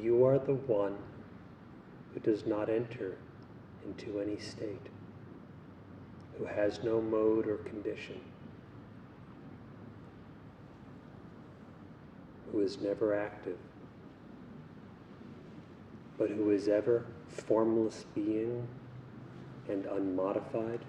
you are the one who does not enter into any state, who has no mode or condition, who is never active, but who is ever formless being and unmodified,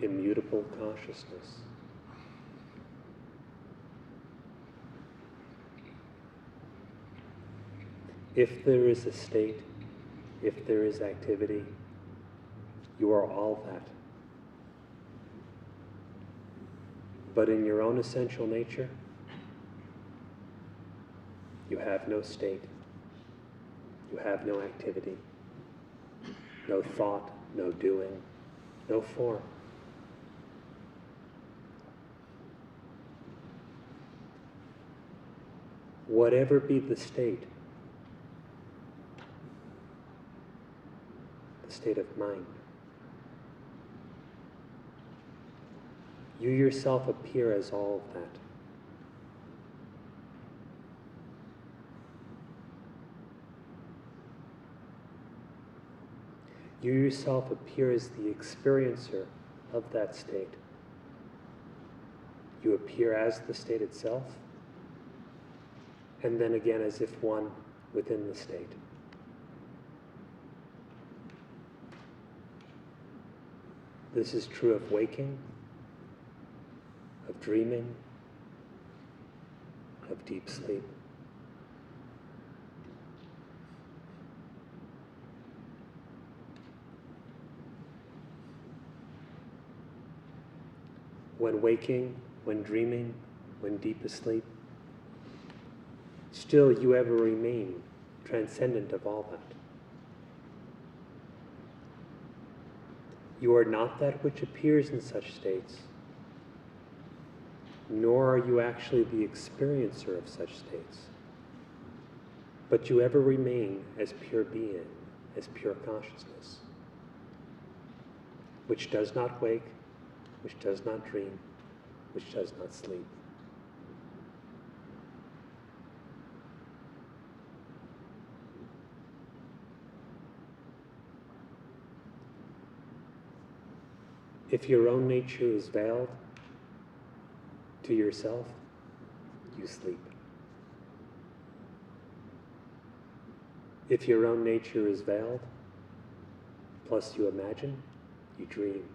immutable consciousness. If there is a state, if there is activity, you are all that. But in your own essential nature, you have no state, you have no activity, no thought, no doing, no form. Whatever be the state of mind, you yourself appear as all of that. You yourself appear as the experiencer of that state. You appear as the state itself, and then again as if one within the state. This is true of waking, of dreaming, of deep sleep. When waking, when dreaming, when deep asleep, still you ever remain transcendent of all that. You are not that which appears in such states, nor are you actually the experiencer of such states, but you ever remain as pure being, as pure consciousness, which does not wake, which does not dream, which does not sleep. If your own nature is veiled to yourself, you sleep. If your own nature is veiled, plus you imagine, you dream,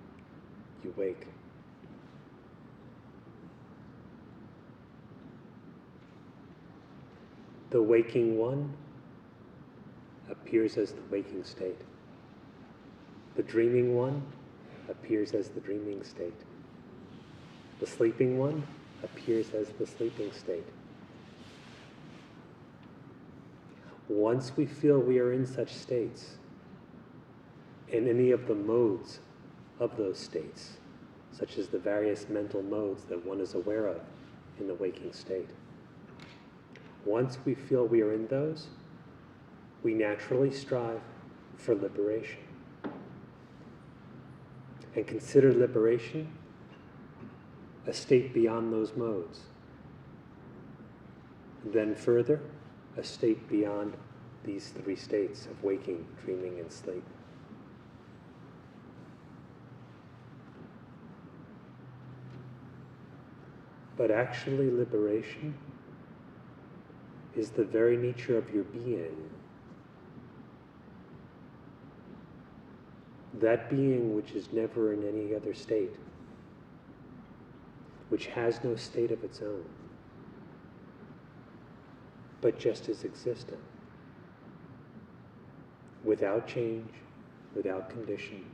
you wake. The waking one appears as the waking state. The dreaming one appears as the dreaming state. The sleeping one appears as the sleeping state. Once we feel we are in such states, in any of the modes of those states, such as the various mental modes that one is aware of in the waking state, once we feel we are in those, we naturally strive for liberation. And consider liberation a state beyond those modes. Then further, a state beyond these three states of waking, dreaming, and sleep. But actually, liberation is the very nature of your being. That being which is never in any other state, which has no state of its own, but just is existent, without change, without condition,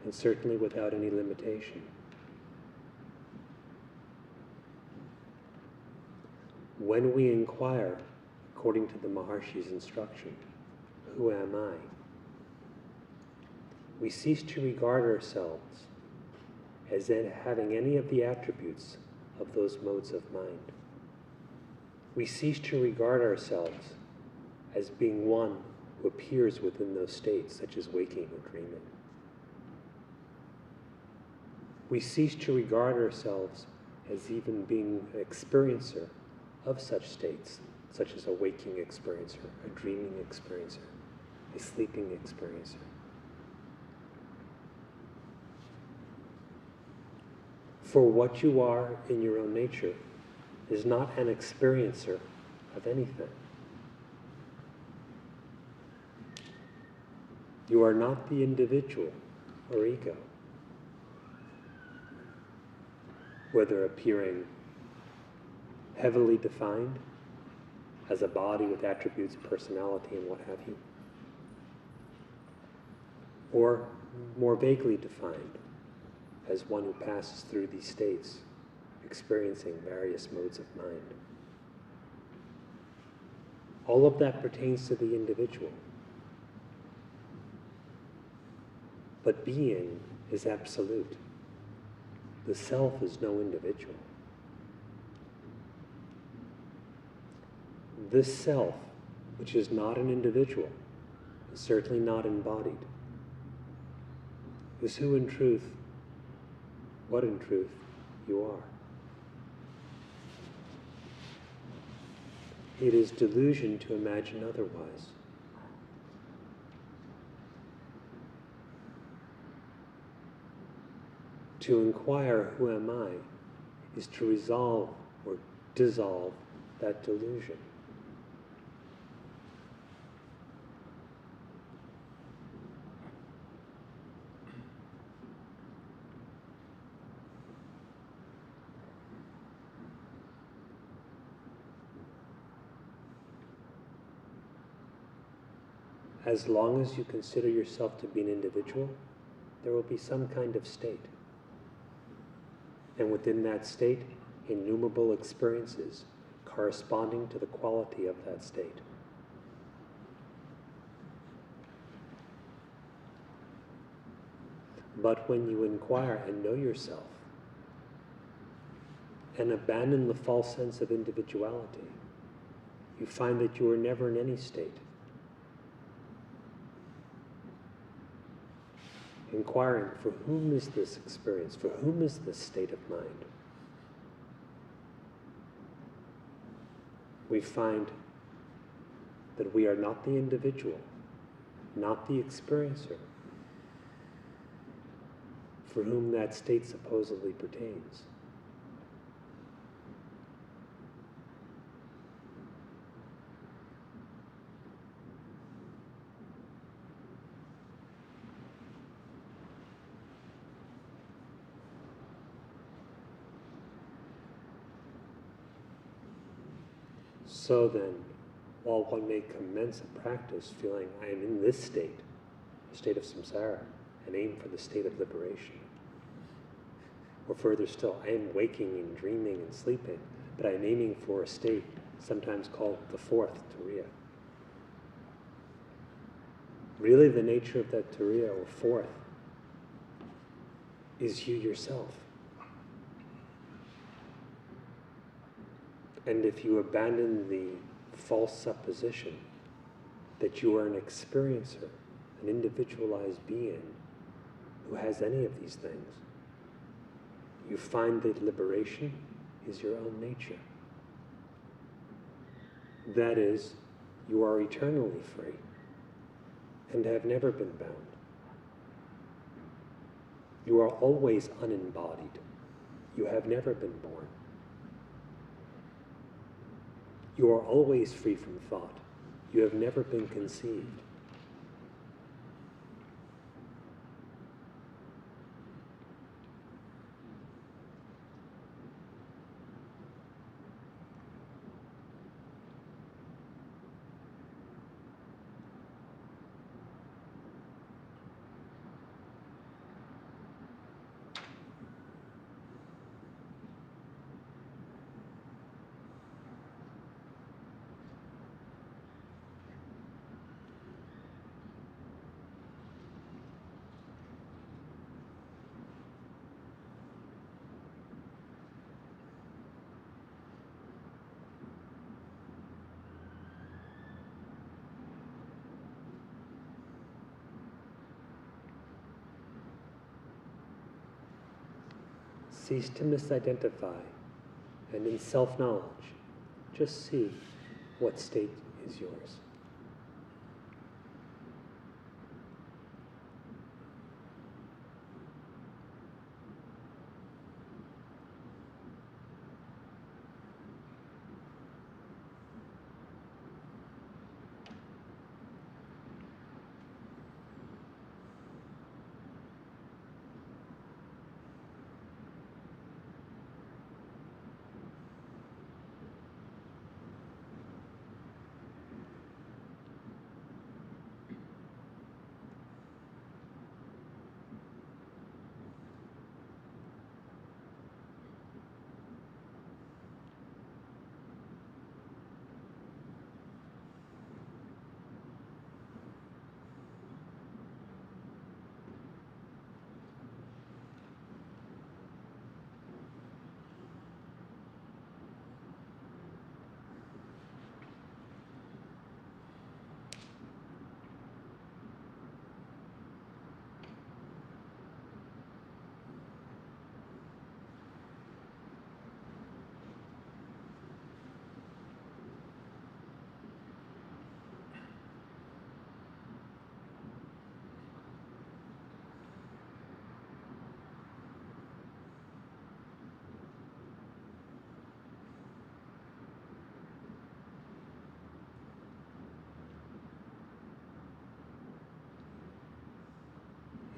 and certainly without any limitation. When we inquire, according to the Maharshi's instruction, who am I? We cease to regard ourselves as having any of the attributes of those modes of mind. We cease to regard ourselves as being one who appears within those states, such as waking or dreaming. We cease to regard ourselves as even being an experiencer of such states, such as a waking experiencer, a dreaming experiencer, a sleeping experiencer. For what you are in your own nature is not an experiencer of anything. You are not the individual or ego, whether appearing heavily defined as a body with attributes, personality, and what have you, or more vaguely defined as one who passes through these states, experiencing various modes of mind. All of that pertains to the individual. But being is absolute. The self is no individual. This self, which is not an individual, is certainly not embodied, is who in truth, what in truth you are. It is delusion to imagine otherwise. To inquire, who am I, is to resolve or dissolve that delusion. As long as you consider yourself to be an individual, there will be some kind of state. And within that state, innumerable experiences corresponding to the quality of that state. But when you inquire and know yourself, and abandon the false sense of individuality, you find that you are never in any state. Inquiring, for whom is this experience? For whom is this state of mind? We find that we are not the individual, not the experiencer, for whom that state supposedly pertains. So then, while one may commence a practice feeling, I am in this state, the state of samsara, and aim for the state of liberation. Or further still, I am waking and dreaming and sleeping, but I'm aiming for a state sometimes called the fourth turiya. Really, the nature of that turiya, or fourth, is you yourself. And if you abandon the false supposition that you are an experiencer, an individualized being who has any of these things, you find that liberation is your own nature. That is, you are eternally free and have never been bound. You are always unembodied. You have never been born. You are always free from thought. You have never been conceived. Cease to misidentify, and in self-knowledge, just see What state is yours?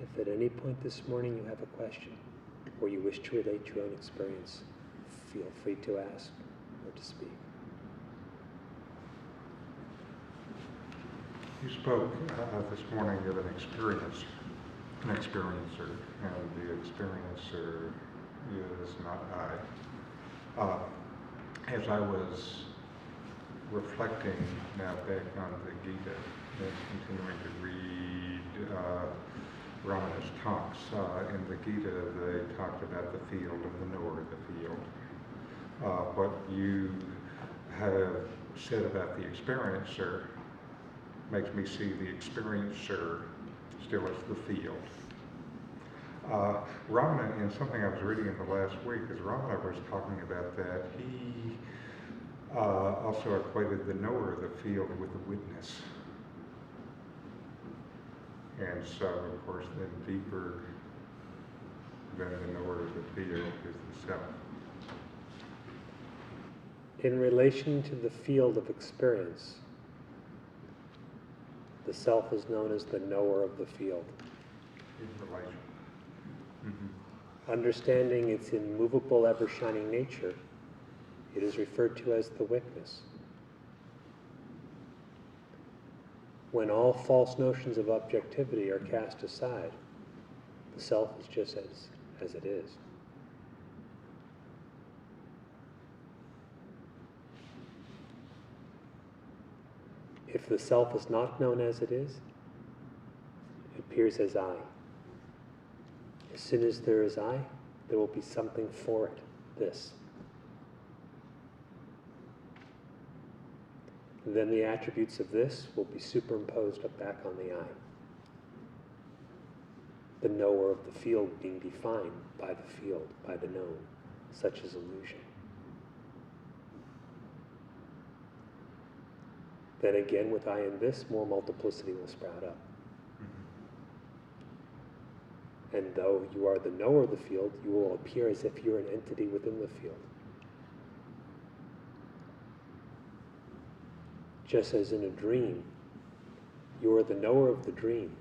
If at any point this morning you have a question, or you wish to relate your own experience, feel free to ask or to speak. You spoke this morning of an experiencer, and the experiencer is not I. As I was reflecting now back on the Gita and continuing to read Ramana's talks, in the Gita they talked about the field and the knower of the field. What you have said about the experiencer makes me see the experiencer still as the field. Ramana, in something I was reading in the last week, as Ramana was talking about that, he also equated the knower of the field with the witness. And so, of course, then deeper than the knower of the field is the self. In relation to the field of experience, the self is known as the knower of the field. In relation. Mm-hmm. Understanding its immovable, ever-shining nature, it is referred to as the witness. When all false notions of objectivity are cast aside, the self is just as it is. If the self is not known as it is, it appears as I. As soon as there is I, there will be something for it, this. And then the attributes of this will be superimposed back on the I. The knower of the field being defined by the field, by the known, such as illusion. Then again, with I and this, more multiplicity will sprout up. And though you are the knower of the field, you will appear as if you're an entity within the field. Just as in a dream, you are the knower of the dream,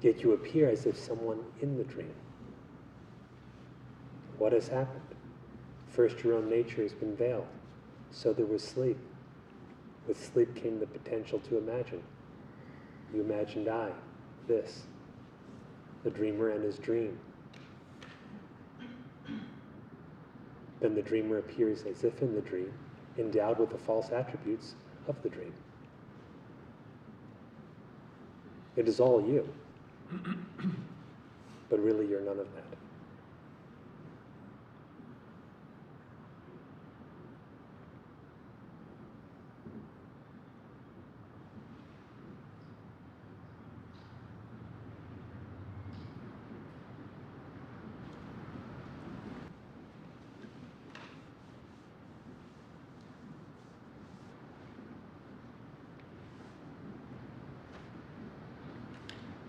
yet you appear as if someone in the dream. What has happened? First, your own nature has been veiled, so there was sleep. With sleep came the potential to imagine. You imagined I, this, the dreamer and his dream. Then the dreamer appears as if in the dream, endowed with the false attributes of the dream. It is all you, but really you're none of that.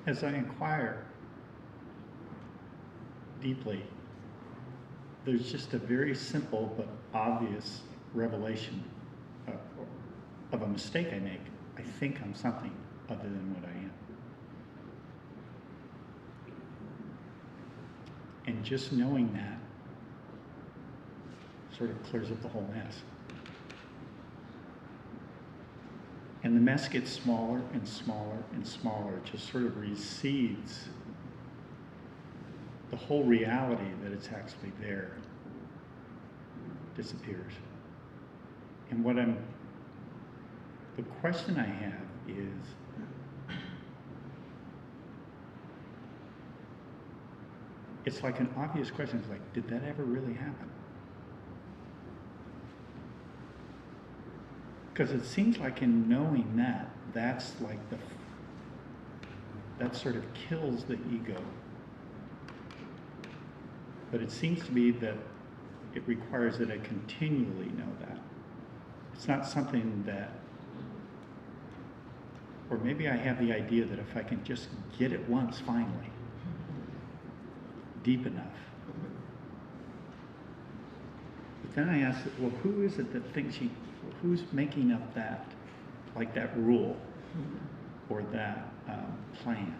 as I inquire deeply, there's just a very simple but obvious revelation of a mistake I make. I think I'm something other than what I am. And just knowing that sort of clears up the whole mess. And the mess gets smaller and smaller and smaller. It just sort of recedes. The whole reality that it's actually there disappears. And the question I have is, it's like an obvious question. It's like, did that ever really happen? Because it seems like in knowing that, that's like that sort of kills the ego. But it seems to be that it requires that I continually know that. It's not something that, or maybe I have the idea that if I can just get it once finally, deep enough. But then I ask, well, who is it that thinks who's making up that, like that rule or that plan?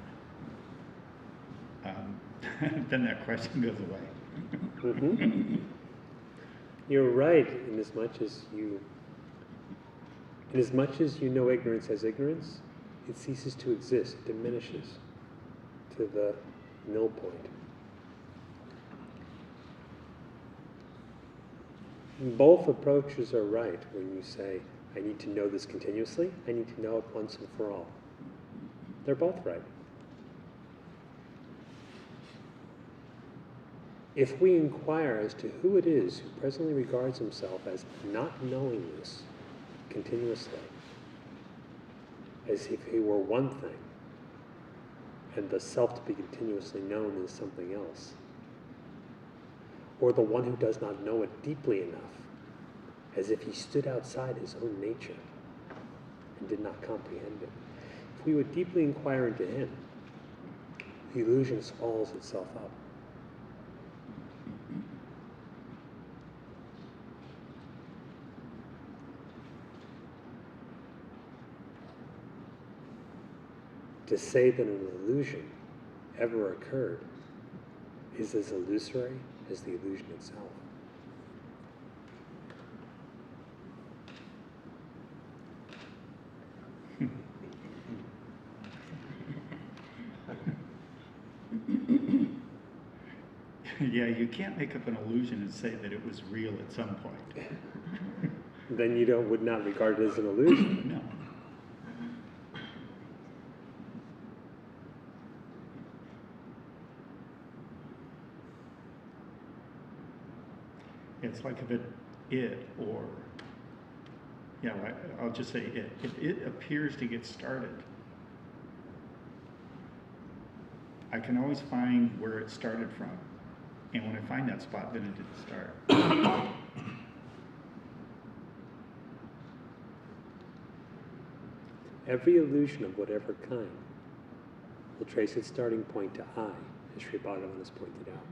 Then that question goes away. Mm-hmm. You're right in as much as you know ignorance as ignorance, it ceases to exist, it diminishes to the nil point. Both approaches are right when you say, I need to know this continuously, I need to know it once and for all. They're both right. If we inquire as to who it is who presently regards himself as not knowing this continuously, as if he were one thing, and the self to be continuously known is something else, or the one who does not know it deeply enough, as if he stood outside his own nature and did not comprehend it. If we would deeply inquire into him, the illusion swallows itself up. To say that an illusion ever occurred is as illusory as the illusion itself. Yeah, you can't make up an illusion and say that it was real at some point. Then you would not regard it as an illusion. No. It's like I'll just say it. If it appears to get started, I can always find where it started from. And when I find that spot, then it didn't start. Every illusion of whatever kind will trace its starting point to I, as Sri Bhagavan has pointed out.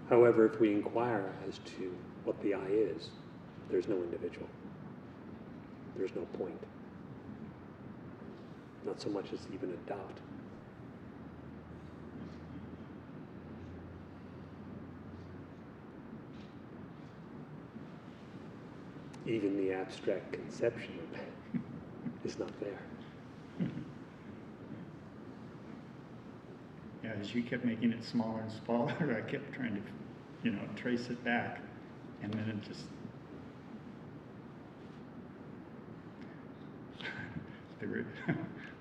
However, if we inquire as to what the I is, there's no individual. There's no point. Not so much as even a dot. Even the abstract conception of it is not there. Yeah, as you kept making it smaller and smaller, I kept trying to, trace it back. And then it just...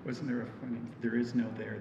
wasn't there a funny... There is no there.